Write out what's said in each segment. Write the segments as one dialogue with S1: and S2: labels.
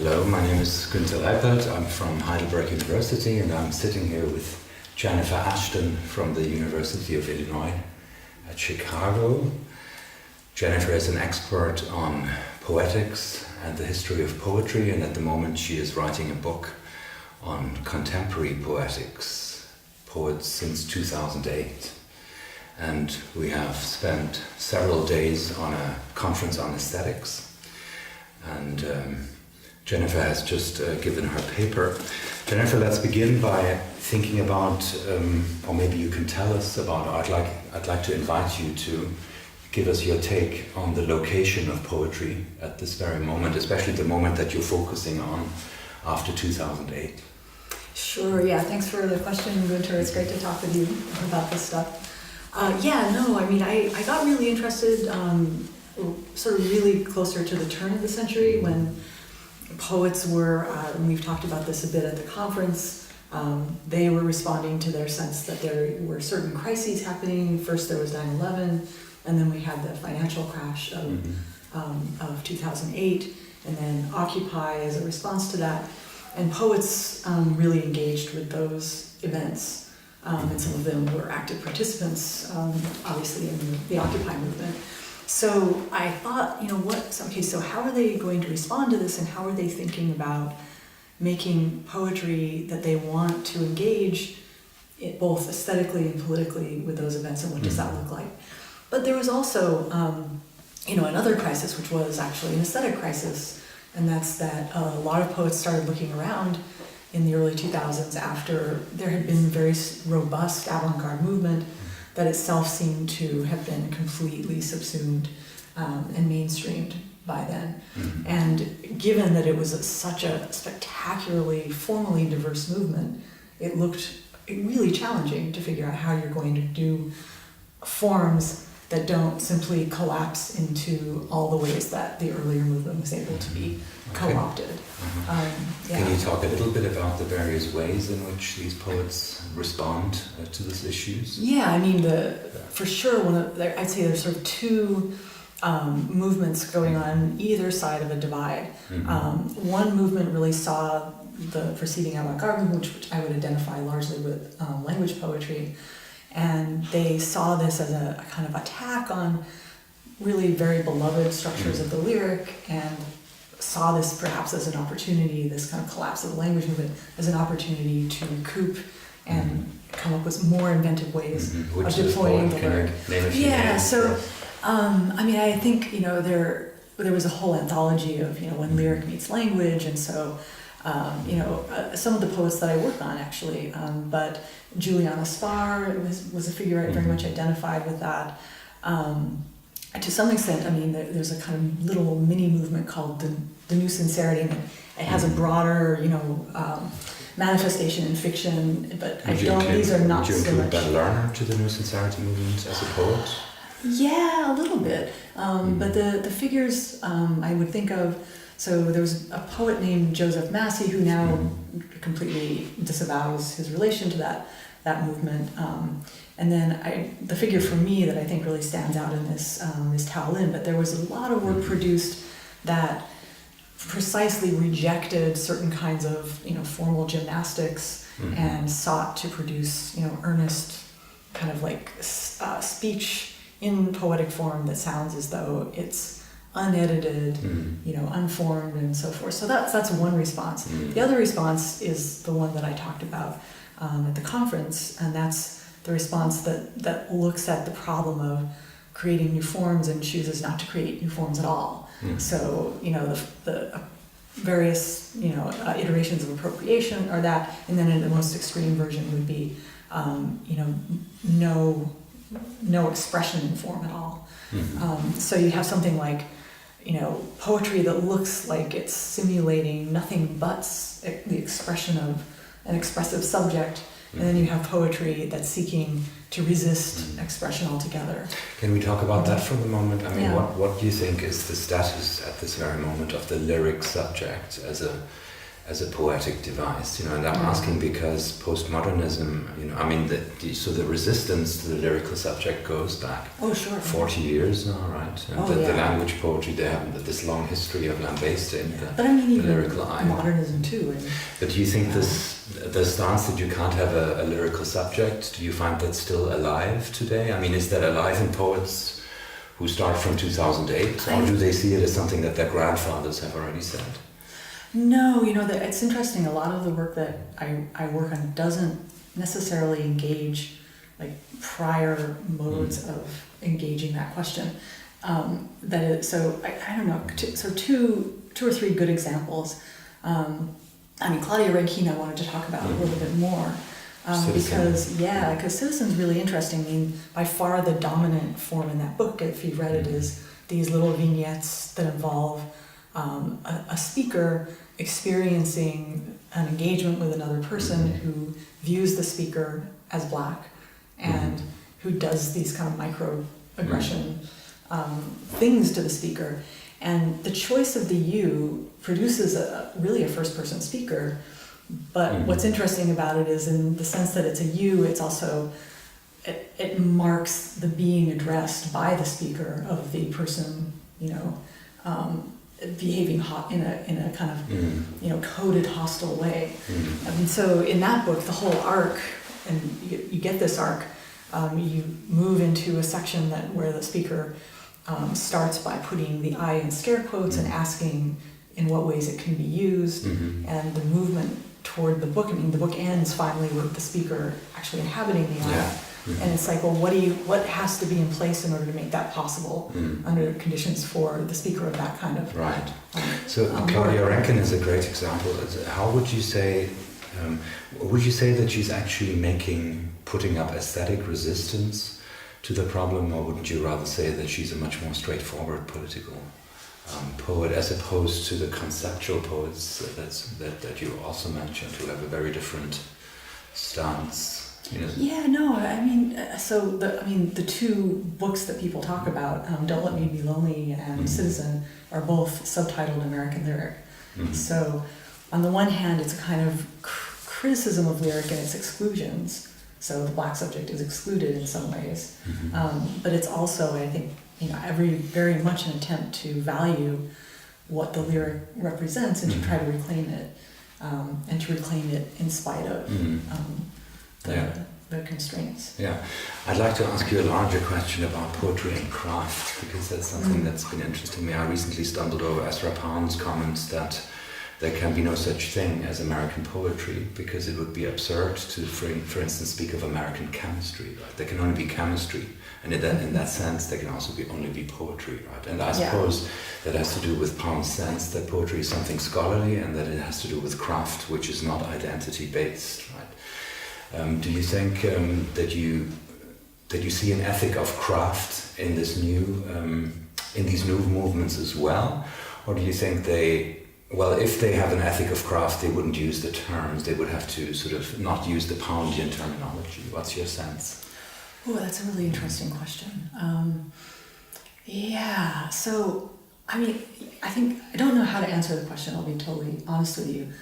S1: Hello, my name is Guenter Leypoldt. I'm from Heidelberg University, and I'm sitting here with Jennifer Ashton from the University of Illinois at Chicago. Jennifer is an expert on poetics and the history of poetry, and at the moment she is writing a book on contemporary poetics, poets since 2008. And we have spent several days on a conference on aesthetics, and Jennifer has just given her paper. Jennifer, let's begin by thinking about, or maybe you can tell us about, I'd like to invite you to give us your take on the location of poetry at this very moment, especially the moment that you're focusing on after 2008.
S2: Sure, yeah, thanks for the question, Gunter. It's great to talk with you about this stuff. I got really interested sort of really closer to the turn of the century when poets were, and we've talked about this a bit at the conference, they were responding to their sense that there were certain crises happening. First there was 9/11, and then we had the financial crash of 2008, and then Occupy as a response to that. And poets really engaged with those events. And some of them were active participants, obviously, in the Occupy movement. So I thought, so how are they going to respond to this, and how are they thinking about making poetry that they want to engage both aesthetically and politically with those events, and what does that look like? But there was also, another crisis, which was actually an aesthetic crisis, and that's that a lot of poets started looking around in the early 2000s after there had been very robust avant-garde movement that itself seemed to have been completely subsumed and mainstreamed by then. Mm-hmm. And given that it was such a spectacularly formally diverse movement, it looked really challenging to figure out how you're going to do forms that don't simply collapse into all the ways that the earlier movement was able to be co-opted.
S1: Can you talk a little bit about the various ways in which these poets respond to these issues?
S2: Yeah, I mean, for sure, I'd say there's sort of two movements going on either side of a divide. Mm-hmm. One movement really saw the preceding avant-garde movement, which I would identify largely with language poetry, and they saw this as a kind of attack on really very beloved structures of the lyric, and saw this perhaps as an opportunity, this kind of collapse of the language movement, as an opportunity to recoup and come up with more inventive ways of deploying the lyric. Yeah, so I think there was a whole anthology of when lyric meets language, and so some of the poets that I worked on actually, but Juliana Spar was a figure I very much identified with that. To some extent, there's a kind of little mini movement called the New Sincerity, and it has a broader, manifestation in fiction, but these are not so much.
S1: Would you include Ben Lerner to the New Sincerity movement as a poet?
S2: Yeah, a little bit. But the figures I would think of, so there was a poet named Joseph Massey who now completely disavows his relation to that movement. And then the figure for me that I think really stands out in this is Tao Lin, but there was a lot of work produced that precisely rejected certain kinds of formal gymnastics and sought to produce earnest kind of like speech in poetic form that sounds as though it's unedited, unformed, and so forth. So that's one response. The other response is the one that I talked about at the conference, and that's the response that looks at the problem of creating new forms and chooses not to create new forms at all. So the various iterations of appropriation are that, and then in the most extreme version would be no expression in form at all. So you have something like poetry that looks like it's simulating nothing but the expression of an expressive subject, and then you have poetry that's seeking to resist expression altogether.
S1: Can we talk about that for the moment? What do you think is the status at this very moment of the lyric subject as as a poetic device, and I'm asking because postmodernism, I mean, the resistance to the lyrical subject goes back 40 years now, right? And the language poetry, they have this long history of lambasting the lyrical eye.
S2: Modernism too.
S1: But do you think the stance that you can't have a lyrical subject, do you find that still alive today? I mean, is that alive in poets who start from 2008, or do they see it as something that their grandfathers have already said?
S2: No, it's interesting. A lot of the work that I work on doesn't necessarily engage like prior modes of engaging that question. I don't know. Two or three good examples. Claudia Rankine I wanted to talk about a little bit more. Because Citizen's really interesting. I mean, by far the dominant form in that book, if you've read it, is these little vignettes that involve a speaker experiencing an engagement with another person who views the speaker as black and who does these kind of microaggression things to the speaker. And the choice of the you produces really a first-person speaker. But what's interesting about it is in the sense that it's a you, it's also, it marks the being addressed by the speaker of the person, behaving in a kind of coded hostile way. And so in that book, the whole arc, and you get this arc, you move into a section where the speaker starts by putting the I in scare quotes and asking in what ways it can be used, and the movement toward the book. I mean, the book ends finally with the speaker actually inhabiting the I. And it's like, well, what has to be in place in order to make that possible under conditions for the speaker of that kind of...
S1: Right. So Claudia Rankine is a great example. How would you say that she's actually putting up aesthetic resistance to the problem, or wouldn't you rather say that she's a much more straightforward political poet, as opposed to the conceptual poets that you also mentioned, who have a very different stance?
S2: The two books that people talk about, Don't Let Me Be Lonely and Citizen, are both subtitled American Lyric. So on the one hand, it's a kind of criticism of lyric and its exclusions. So the black subject is excluded in some ways. But it's also, I think, very much an attempt to value what the lyric represents and to try to reclaim it, and to reclaim it in spite of the constraints.
S1: Yeah, I'd like to ask you a larger question about poetry and craft, because that's something that's been interesting me. I recently stumbled over Ezra Pound's comments that there can be no such thing as American poetry, because it would be absurd to, for instance, speak of American chemistry. Right? There can only be chemistry, and in that sense, there can also only be poetry. Right? And I suppose that has to do with Pound's sense that poetry is something scholarly, and that it has to do with craft, which is not identity-based. Right? Do you think that you see an ethic of craft in these new movements as well, or do you think if they have an ethic of craft, they wouldn't use the terms, they would have to sort of not use the Poundian terminology? What's your sense?
S2: Oh, that's a really interesting question. So, I don't know how to answer the question, I'll be totally honest with you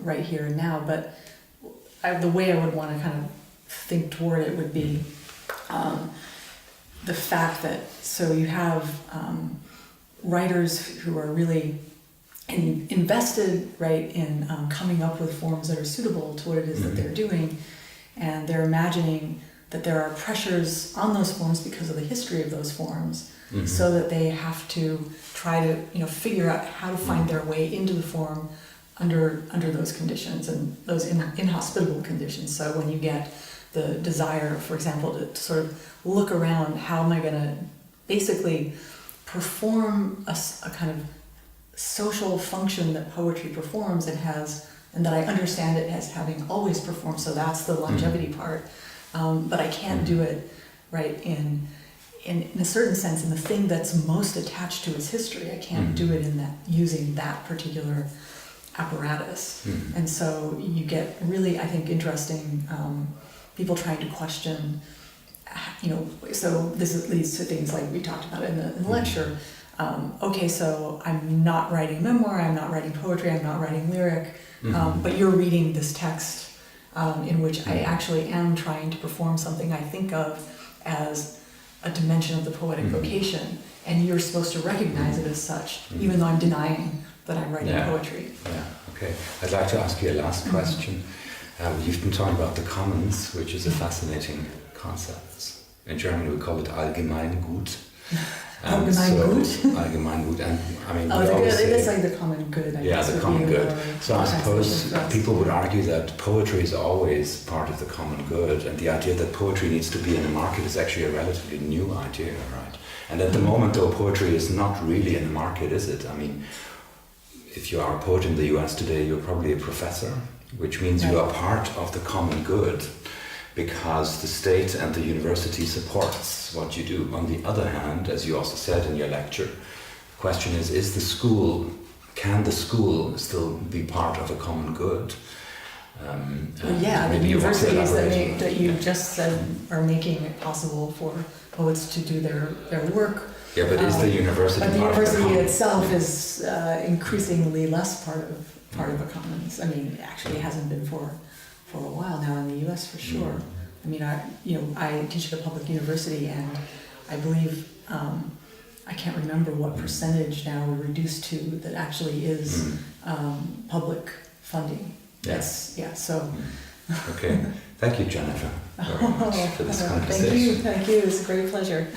S2: right here and now, but the way I would want to kind of think toward it would be the fact that, so you have writers who are really invested, right, in coming up with forms that are suitable to what it is that they're doing, and they're imagining that there are pressures on those forms because of the history of those forms, so that they have to try to figure out how to find their way into the form under those conditions and those inhospitable conditions. So when you get the desire, for example, to sort of look around, how am I going to basically perform a kind of social function that poetry performs and that I understand it as having always performed, so that's the longevity part. But I can't do it, right, in a certain sense, in the thing that's most attached to its history. I can't do it using that particular apparatus. And so you get really, I think, interesting people trying to question, so this leads to things like we talked about in the lecture. Okay, so I'm not writing memoir, I'm not writing poetry, I'm not writing lyric, But you're reading this text in which I actually am trying to perform something I think of as a dimension of the poetic vocation, and you're supposed to recognize it as such, even though I'm denying that I'm writing poetry.
S1: Yeah, okay. I'd like to ask you a last question. You've been talking about the commons, which is a fascinating concept. In German we call it Allgemeingut.
S2: Allgemeingut?
S1: Allgemeingut, and I mean,
S2: it's like the common good. I guess,
S1: the common good. So I suppose
S2: for us.
S1: people would argue that poetry is always part of the common good, and the idea that poetry needs to be in the market is actually a relatively new idea, right? And at the moment, though, poetry is not really in the market, is it? I mean, if you are a poet in the US today, you're probably a professor, which means you are part of the common good, because the state and the university supports what you do. On the other hand, as you also said in your lecture, the question is can the school still be part of a common good?
S2: The universities that you just said are making it possible for poets to do their work.
S1: Yeah, but is the university
S2: But the
S1: part
S2: university
S1: of the
S2: itself is increasingly less part of a commons. I mean, it actually hasn't been for a while now in the US for sure. I mean, I teach at a public university, and I believe I can't remember what percentage now we're reduced to that actually is public funding.
S1: Yes.
S2: Yeah. So.
S1: Okay. Thank you, Jennifer, very much for this conversation.
S2: Thank you. It's a great pleasure.